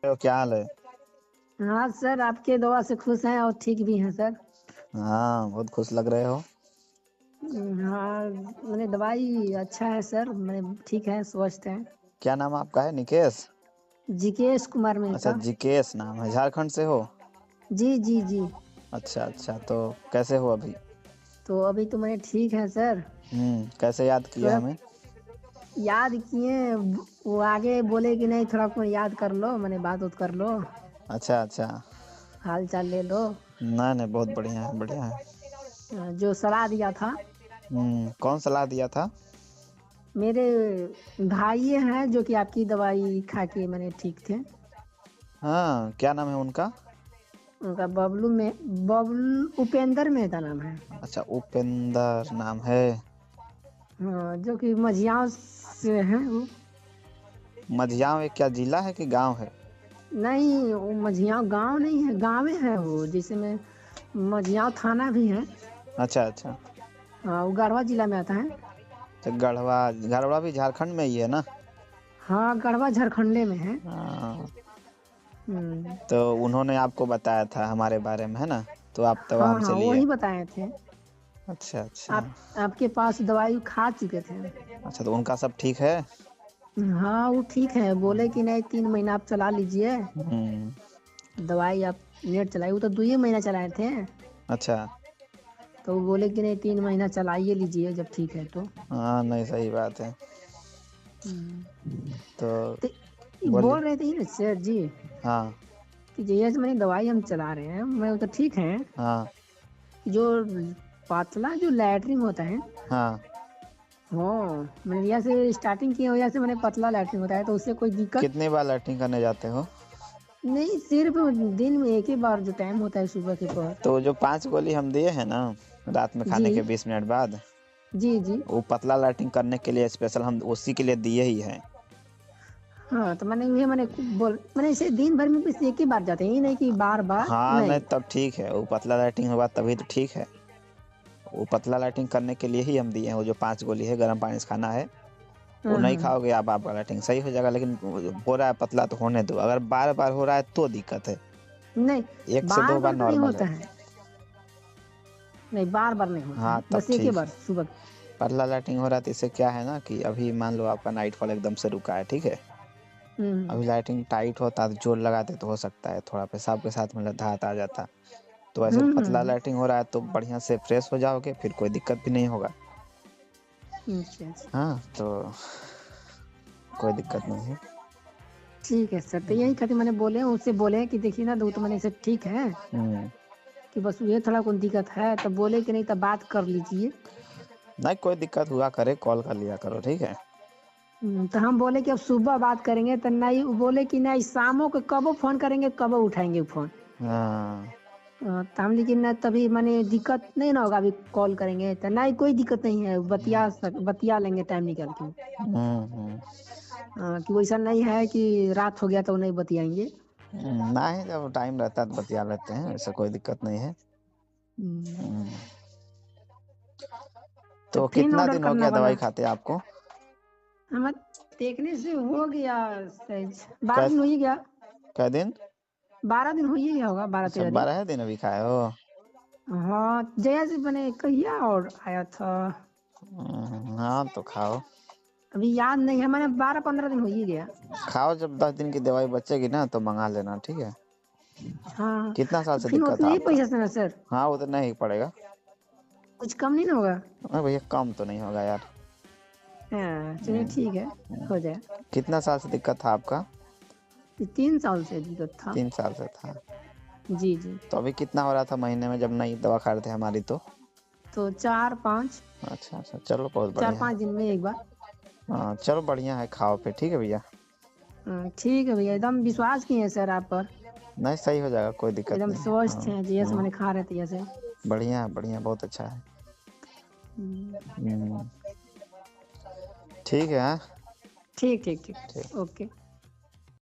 तो क्या हाल है? हाँ सर, आपके दुआ से खुश हैं और ठीक भी हैं सर। हाँ, बहुत खुश लग रहे हो। हाँ, मैंने दवाई अच्छा है सर, मैंने ठीक है, स्वस्थ है। क्या नाम आपका है? निकेश? जिकेश कुमार अच्छा, मेहता। जिकेश नाम है। झारखंड से हो? जी जी जी। अच्छा अच्छा, तो कैसे हो अभी? तो अभी तो मैंने ठीक है सर। कैसे याद किया थोड़ा हमें? याद किए, वो आगे बोले कि नहीं थोड़ा को याद कर लो, मैंने बात उत कर लो, अच्छा अच्छा। हाल चाल ले लो। नहीं नहीं, बहुत बढ़िया है, बढ़िया है। जो सलाह दिया था, कौन सलाह दिया था? मेरे भाई हैं जो कि आपकी दवाई खा के मैंने ठीक थे। हाँ, क्या नाम है उनका? उनका बबलू उपेंद्र मेहता नाम है। अच्छा, उपेंद्र नाम है। हाँ, जो कि मझियाँ से हैं वो। मझियाव एक क्या जिला है कि गांव है? नहीं, वो मझियाँ गांव नहीं है, गाँव है वो, जैसे में मझियाँ थाना भी है। अच्छा अच्छा। हाँ, वो गढ़वा जिला में आता है। तो गढ़वा, गढ़वा भी झारखंड में ही है ना? हाँ, गढ़वा झारखंडे में है। हाँ। हम्म। तो उन्होंने आपको बताया था हमारे बारे में, है ना? तो आप दवा हाँ हमसे हाँ, लिए। वही बताए थे। अच्छा अच्छा। आपके पास दवाई खा चुके थे। अच्छा, तो उनका सब ठीक है? हाँ, वो ठीक है, बोले कि नहीं 3 महीना आप चला लीजिए हम्म। दवाई। आप नेट चलाए, वो तो 2 ही महीना चलाए थे। अच्छा। तो वो बोले कि नहीं 3 महीना चलाइए लीजिए जब ठीक है तो। हाँ, नहीं सही बात है। तो तो बोलिए। बोल रहे थे ना सर जी हाँ कि जैसे मैंने दवाई हम चला रहे हैं, मैं वो तो ठीक है। हाँ जो पतला जो लैटरिन होता है, हाँ। हाँ मैंने यहाँ से स्टार्टिंग की वजह से मैंने पतला लैटरिन होता है, तो उससे कोई दिक्कत कितनी बार लैट्रिन करने जाते हो? नहीं। सिर्फ दिन में एक ही बार जो टाइम होता है सुबह के पहर। तो जो 5 गोली हम दिए हैं ना, रात में जी खाने के 20 मिनट बाद, जी जी। वो पतला लैट्रिन करने के लिए स्पेशल हम उसी के लिए दिए ही हैं। हाँ, तो मैंने इसे दिन भर में बस एक ही बार जाते हैं, ये नहीं कि बार बार हाँ, नहीं नहीं। तब ठीक है, वो पतला लैट्रिन होगा तभी तो ठीक है। वो पतला लैट्रिन करने के लिए ही हम दिए हैं। वो जो 5 गोली है, गर्म पानी से खाना है। वो हाँ नहीं हाँ। खाओगे आप, आपका लैट्रिन सही हो जाएगा। लेकिन हो रहा है पतला तो होने दो। अगर बार बार हो रहा है तो दिक्कत है। नहीं, 1 से 2 बार बार तो नहीं नॉर्मल होता है। है। नहीं, बार बार नहीं होता हाँ है, तब बस एक ही ठीक बार है। सुबह। पतला लाइटिंग हो रहा है तो इससे क्या है ना कि अभी मान लो आपका नाइट फॉल एकदम से रुका है, ठीक है। हम्म अभी लाइटिंग टाइट होता तो जोर लगाते तो हो सकता है थोड़ा पेशाब के साथ में लद्दात आ जाता। तो ऐसे पतला हम्म। लाइटिंग हो रहा है तो बढ़िया से फ्रेश हो जाओगे, फिर कोई दिक्कत भी नहीं होगा। अच्छा अच्छा। हाँ, तो कोई दिक्कत नहीं है। ठीक है सर, तो यही खातिर मैंने बोले उससे बोले कि देखिए ना, दो तो मैंने इसे ठीक है हम्म। कि बस ये थोड़ा कौन दिक्कत है, तो बोले कि नहीं तो बात कर लीजिए। नहीं, कोई दिक्कत हुआ करे कॉल कर लिया करो, ठीक है। तो हम बोले कि अब सुबह बात करेंगे, तो नहीं, वो बोले कि नहीं शामों को कबो फोन करेंगे, कबो उठाएंगे फोन। हाँ। तो हम लेकिन ना तभी मैंने दिक्कत नहीं ना होगा, अभी कॉल करेंगे तो नहीं, कोई दिक्कत नहीं है, बतिया लेंगे टाइम निकाल के। हम्म। कि वैसा नहीं है कि रात हो गया तो नहीं बतियाएंगे। नहीं, जब टाइम रहता है तो बतिया लेते हैं, ऐसा कोई दिक्कत नहीं है। हम्म, हम्म। तो तो फिर कितना ऑर्डर दिन हो करना गया वाला दवाई खाते आपको? हमें देखने से हो गया सही, 12 दिन कै हो ही गया। कै दिन? 12 दिन हो ही गया होगा, बारह अच्छा, तेरह दिन 12 दिन अभी खाए हो? हाँ, जया से मैंने कहिया और आया था। हाँ तो खाओ। अभी याद नहीं है, मैंने 12-15 दिन हो ही गया। खाओ, जब 10 दिन की दवाई बचेगी ना तो मंगा लेना, ठीक है। हाँ, कितना साल तो से फिर दिक्कत है उतने ही आपका? पैसे से ना सर, हाँ, वो तो नहीं पड़ेगा। कुछ कम नहीं ना होगा। अरे भैया, कम तो नहीं होगा यार। हाँ चलिए, हम्म, ठीक है, हो जाए। कितना साल से दिक्कत था आपका? ये 3 साल से दिक्कत था। 3 साल से था। जी जी। तो अभी कितना हो रहा था महीने में जब नई दवा खा रहे थे हमारी तो? तो 4-5, अच्छा अच्छा, चलो बहुत चार बढ़िया है। पाँच दिन में एक बार। हाँ चलो, बढ़िया है, खाओ फिर, ठीक है भैया। ठीक है भैया, एकदम विश्वास किए हैं सर आप पर। नहीं, सही हो जाएगा, कोई दिक्कत एकदम नहीं है। स्वस्थ हाँ। हैं जैसे मैंने खा रहे थे जैसे। बढ़िया है, बढ़िया, बहुत अच्छा है। हम्म, हम्म, ठीक है। हाँ। ठीक ठीक ठीक। ठीक। ओके।